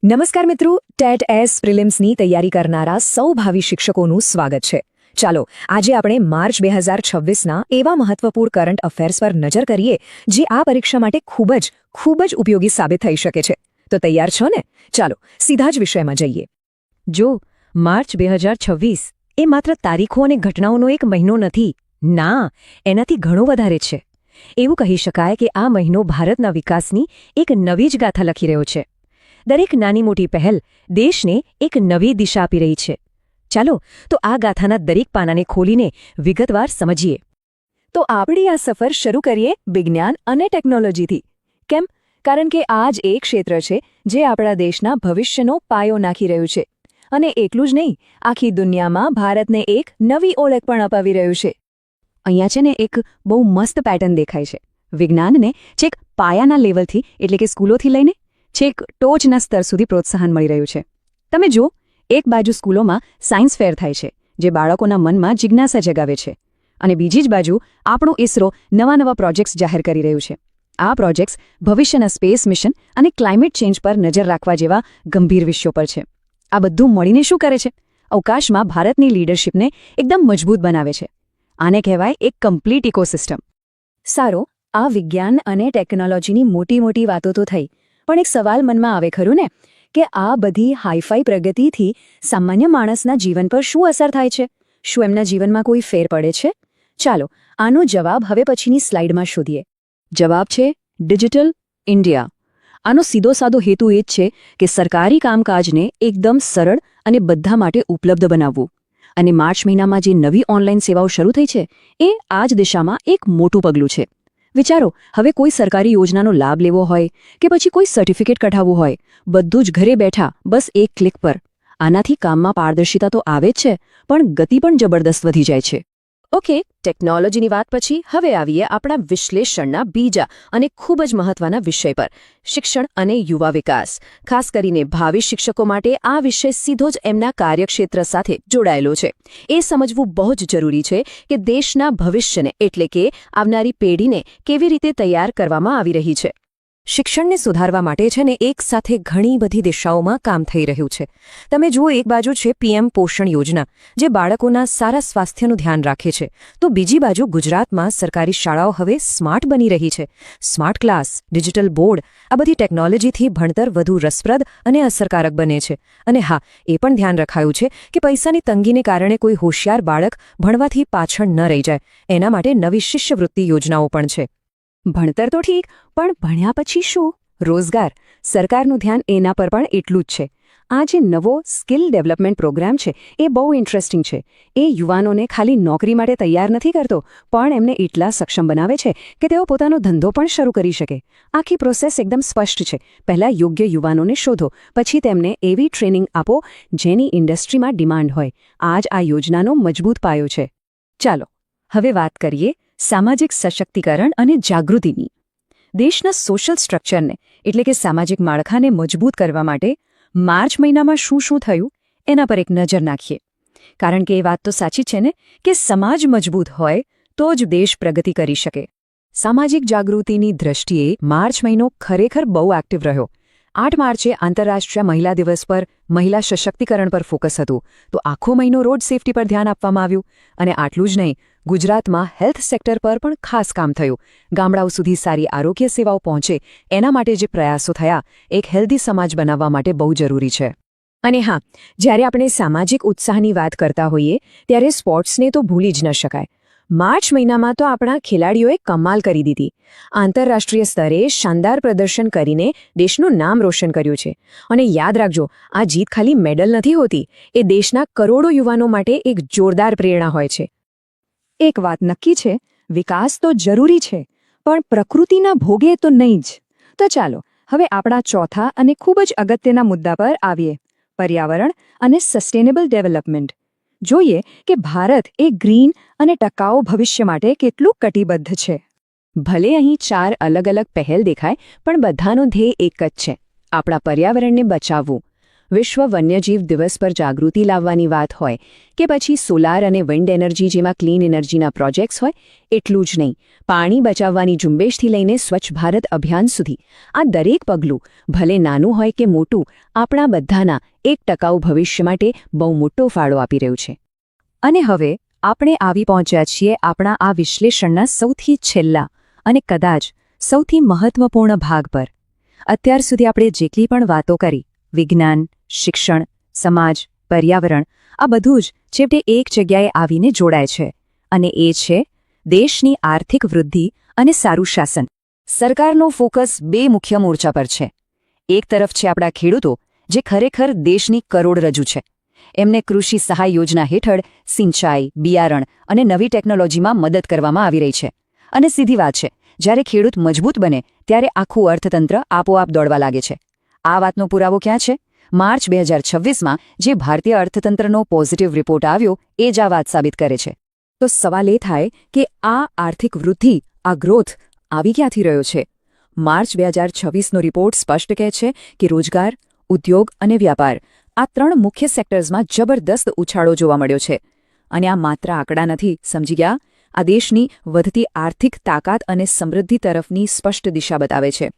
નમસ્કાર મિત્રો, TET S પ્રિલિમ્સની તૈયારી કરનારા સૌ ભાવિ શિક્ષકોનું સ્વાગત છે. ચાલો આજે આપણે માર્ચ 2026ના એવા મહત્વપૂર્ણ કરંટ અફેર્સ પર નજર કરીએ જે આ પરીક્ષા માટે ખૂબ જ ઉપયોગી સાબિત થઈ શકે છે. તો તૈયાર છો ને? ચાલો સીધા જ વિષયમાં જઈએ. જો માર્ચ 2026 એ માત્ર તારીખો અને ઘટનાઓનો એક મહિનો નથી. ના, એનાથી ઘણો વધારે છે. એવું કહી શકાય કે આ મહિનો ભારતના વિકાસની એક નવી જ ગાથા લખી રહ્યો છે. દરેક નાની મોટી પહેલ દેશને એક નવી દિશા આપી રહી છે. ચાલો તો આ ગાથાના દરેક પાનાને ખોલીને વિગતવાર સમજીએ. તો આપણી આ સફર શરૂ કરીએ વિજ્ઞાન અને ટેકનોલોજીથી. કેમ? કારણ કે આ જ એક ક્ષેત્ર છે જે આપણા દેશના ભવિષ્યનો પાયો નાખી રહ્યું છે. અને એટલું જ નહીં, આખી દુનિયામાં ભારતને એક નવી ઓળખ પણ અપાવી રહ્યું છે. અહીંયા છે ને એક બહુ મસ્ત પેટર્ન દેખાય છે. વિજ્ઞાનને છેક પાયાના લેવલથી એટલે કે સ્કૂલોથી લઈને છેક ટોચના સ્તર સુધી પ્રોત્સાહન મળી રહ્યું છે. તમે જુઓ, એક બાજુ સ્કૂલોમાં સાયન્સ ફેર થાય છે જે બાળકોના મનમાં જિજ્ઞાસા જગાવે છે, અને બીજી જ બાજુ આપણું ઇસરો નવા પ્રોજેક્ટ્સ જાહેર કરી રહ્યું છે. આ પ્રોજેક્ટ્સ ભવિષ્યના સ્પેસ મિશન અને ક્લાઇમેટ ચેન્જ પર નજર રાખવા જેવા ગંભીર વિષયો પર છે. આ બધું મળીને શું કરે છે? અવકાશમાં ભારતની લીડરશિપને એકદમ મજબૂત બનાવે છે. આને કહેવાય એક કમ્પ્લીટ ઇકોસિસ્ટમ. સારો, આ વિજ્ઞાન અને ટેકનોલોજીની મોટી વાતો તો થઈ, પણ એક સવાલ મનમાં આવે ખરું ને કે આ બધી હાઈફાઈ પ્રગતિથી સામાન્ય માણસના જીવન પર શું અસર થાય છે? શું એમના જીવનમાં કોઈ ફેર પડે છે? ચાલો આનો જવાબ હવે પછીની સ્લાઇડમાં શોધીએ. જવાબ છે ડિજિટલ ઇન્ડિયા. આનો સીધો સાદો હેતુ એ જ છે કે સરકારી કામકાજને એકદમ સરળ અને બધા માટે ઉપલબ્ધ બનાવવું. અને માર્ચ મહિનામાં જે નવી ઓનલાઈન સેવાઓ શરૂ થઈ છે એ આ જ દિશામાં એક મોટું પગલું છે. વિચારો, હવે કોઈ સરકારી યોજનાનો લાભ લેવો હોય કે પછી કોઈ સર્ટિફિકેટ કઢાવવું હોય, બધું જ ઘરે બેઠા બસ એક ક્લિક પર. આનાથી કામમાં પારદર્શિતા તો આવે જ છે, પણ ગતિ પણ જબરદસ્ત વધી જાય છે. ઓકે, ટેકનોલોજીની વાત પછી હવે આવીએ આપણા વિશ્લેષણના બીજા અને ખૂબ જ મહત્વના વિષય પર, શિક્ષણ અને યુવા વિકાસ. ખાસ કરીને ભાવિ શિક્ષકો માટે આ વિષય સીધો જ એમના કાર્યક્ષેત્ર સાથે જોડાયેલો છે. એ સમજવું બહુ જ જરૂરી છે કે દેશના ભવિષ્યને એટલે કે આવનારી પેઢીને કેવી રીતે તૈયાર કરવામાં આવી રહી છે. શિક્ષણને સુધારવા માટે છે ને એક સાથે ઘણી બધી દિશાઓમાં કામ થઈ રહ્યું છે. તમે જુઓ, એક બાજુ છે પીએમ પોષણ યોજના જે બાળકોના સારા સ્વાસ્થ્યનું ધ્યાન રાખે છે, તો બીજી બાજુ ગુજરાતમાં સરકારી શાળાઓ હવે સ્માર્ટ બની રહી છે. સ્માર્ટ ક્લાસ, ડિજિટલ બોર્ડ, આ બધી ટેકનોલોજીથી ભણતર વધુ રસપ્રદ અને અસરકારક બને છે. અને હા, એ પણ ધ્યાન રખાયું છે કે પૈસાની તંગીને કારણે કોઈ હોશિયાર બાળક ભણવાથી પાછળ ન રહી જાય, એના માટે નવી શિષ્યવૃત્તિ યોજનાઓ પણ છે. ભણતર તો ઠીક, પણ ભણ્યા પછી શું? રોજગાર. સરકારનું ધ્યાન એના પર પણ એટલું જ છે. આ જે નવો સ્કિલ ડેવલપમેન્ટ પ્રોગ્રામ છે એ બહુ ઇન્ટરેસ્ટિંગ છે. એ યુવાનોને ખાલી નોકરી માટે તૈયાર નથી કરતો, પણ એમને એટલા સક્ષમ બનાવે છે કે તેઓ પોતાનો ધંધો પણ શરૂ કરી શકે. આખી પ્રોસેસ એકદમ સ્પષ્ટ છે. પહેલાં યોગ્ય યુવાનોને શોધો, પછી તેમને એવી ટ્રેનિંગ આપો જેની ઇન્ડસ્ટ્રીમાં ડિમાન્ડ હોય. આ જ આ યોજનાનો મજબૂત પાયો છે. ચાલો હવે વાત કરીએ સામાજિક સશક્તિકરણ અને જાગૃતિની. દેશના સોશિયલ સ્ટ્રક્ચરને એટલે કે સામાજિક માળખાને મજબૂત કરવા માટે માર્ચ મહિનામાં શું થયું એના પર એક નજર નાખીએ. કારણ કે એ વાત તો સાચી છે ને કે સમાજ મજબૂત હોય તો જ દેશ પ્રગતિ કરી શકે. સામાજિક જાગૃતિની દ્રષ્ટિએ માર્ચ મહિનો ખરેખર બહુ એક્ટિવ રહ્યો. 8 માર્ચે આંતરરાષ્ટ્રીય મહિલા દિવસ પર મહિલા સશક્તિકરણ પર ફોકસ હતું, તો આખો મહિનો રોડ સેફટી પર ધ્યાન આપવામાં આવ્યું. અને આટલું જ નહીં, ગુજરાતમાં હેલ્થ સેક્ટર પર પણ ખાસ કામ થયું. ગામડાઓ સુધી સારી આરોગ્ય સેવાઓ પહોંચે એના માટે જે પ્રયાસો થયા, એક હેલ્ધી સમાજ બનાવવા માટે બહુ જરૂરી છે. અને હા, જ્યારે આપણે સામાજિક ઉત્સાહની વાત કરતા હોઈએ ત્યારે સ્પોર્ટ્સને તો ભૂલી જ ન શકાય. માર્ચ મહિનામાં તો આપણા ખેલાડીઓએ કમાલ કરી દીધી. આંતરરાષ્ટ્રીય સ્તરે શાનદાર પ્રદર્શન કરીને દેશનું નામ રોશન કર્યું છે. અને યાદ રાખજો, આ જીત ખાલી મેડલ નથી હોતી, એ દેશના કરોડો યુવાનો માટે એક જોરદાર પ્રેરણા હોય છે. એક વાત નક્કી છે, વિકાસ તો જરૂરી છે, પણ પ્રકૃતિના ભોગે તો નહીં જ. તો ચાલો હવે આપણા ચોથા અને ખૂબ જ અગત્યના મુદ્દા પર આવીએ, પર્યાવરણ અને સસ્ટેનેબલ ડેવલપમેન્ટ. જોઈએ કે ભારત એ ગ્રીન અને ટકાઉ ભવિષ્ય માટે કેટલું કટિબદ્ધ છે. ભલે અહીં 4 અલગ પહેલ દેખાય, પણ બધાનો ધ્યેય એક જ છે: આપણા પર્યાવરણને બચાવવું. વિશ્વ વન્યજીવ દિવસ પર જાગૃતિ લાવવાની વાત હોય કે પછી સોલાર અને વિન્ડ એનર્જી જેવા ક્લીન એનર્જીના પ્રોજેક્ટ્સ હોય એટલું જ નહીં, પાણી બચાવવાની ઝુંબેશથી લઈને સ્વચ્છ ભારત અભિયાન સુધી આ દરેક પગલું ભલે નાનું હોય કે મોટું આપણા બધાના એક ટકાઉ ભવિષ્ય માટે બહુ મોટો ફાળો આપી રહ્યું છે. અને હવે આપણે આવી પહોંચ્યા છીએ આપણા આ વિશ્લેષણના સૌથી છેલ્લા અને કદાચ સૌથી મહત્વપૂર્ણ ભાગ પર. અત્યાર સુધી આપણે જેટલી પણ વાતો કરી, વિજ્ઞાન, શિક્ષણ, સમાજ, પર્યાવરણ, આ બધું જ છેવટે એક જગ્યાએ આવીને જોડાય છે, અને એ છે દેશની આર્થિક વૃદ્ધિ અને સારું શાસન. સરકારનો ફોકસ બે મુખ્ય મોરચા પર છે. એક તરફ છે આપણા ખેડૂતો, જે ખરેખર દેશની કરોડરજ્જુ છે. એમને કૃષિ સહાય યોજના હેઠળ સિંચાઈ, બિયારણ અને નવી ટેકનોલોજીમાં મદદ કરવામાં આવી રહી છે. અને સીધી વાત છે, જ્યારે ખેડૂત મજબૂત બને ત્યારે આખું અર્થતંત્ર આપોઆપ દોડવા લાગે છે. આ વાતનો પુરાવો ક્યાં છે? માર્ચ 2026માં જે ભારતીય અર્થતંત્રનો પોઝિટિવ રિપોર્ટ આવ્યો એ જ આ વાત સાબિત કરે છે. તો સવાલ એ થાય કે આ આર્થિક વૃદ્ધિ, આ ગ્રોથ આવી ક્યાંથી રહ્યો છે? માર્ચ 2026નો રિપોર્ટ સ્પષ્ટ કહે છે કે રોજગાર, ઉદ્યોગ અને વ્યાપાર આ 3 મુખ્ય સેક્ટર્સમાં જબરદસ્ત ઉછાળો જોવા મળ્યો છે. અને આ માત્ર આંકડા નથી, સમજી ગયા? આ દેશની વધતી આર્થિક તાકાત અને સમૃદ્ધિ તરફની સ્પષ્ટ દિશા બતાવે છે.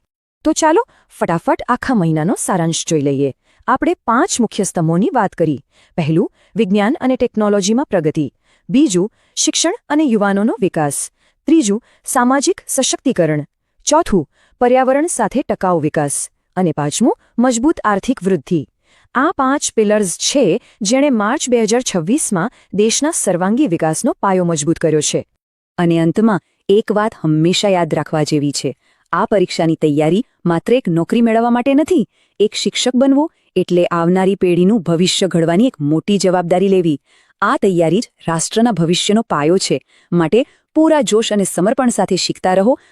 તો ચાલો ફટાફટ આખા મહિનાનો સારાંશ જોઈ લઈએ. આપણે 5 મુખ્ય સ્તંભોની વાત કરી. પહેલું, વિજ્ઞાન અને ટેકનોલોજીમાં પ્રગતિ. બીજું, શિક્ષણ અને યુવાનોનો વિકાસ. ત્રીજું, સામાજિક સશક્તિકરણ. ચોથું, પર્યાવરણ સાથે ટકાઉ વિકાસ. અને પાંચમું, મજબૂત આર્થિક વૃદ્ધિ. આ 5 પિલર્સ છે જેણે માર્ચ 2026માં દેશના સર્વાંગી વિકાસનો પાયો મજબૂત કર્યો છે. અને અંતમાં એક વાત હંમેશા યાદ રાખવા જેવી છે. આ પરીક્ષાની તૈયારી માત્ર એક નોકરી મેળવવા માટે નથી. એક શિક્ષક બનવો એટલે આવનારી પેઢીનું ભવિષ્ય ઘડવાની એક મોટી જવાબદારી લેવી. આ તૈયારી જ રાષ્ટ્રના ભવિષ્યનો પાયો છે. માટે પૂરા જોશ અને સમર્પણ સાથે શીખતા રહો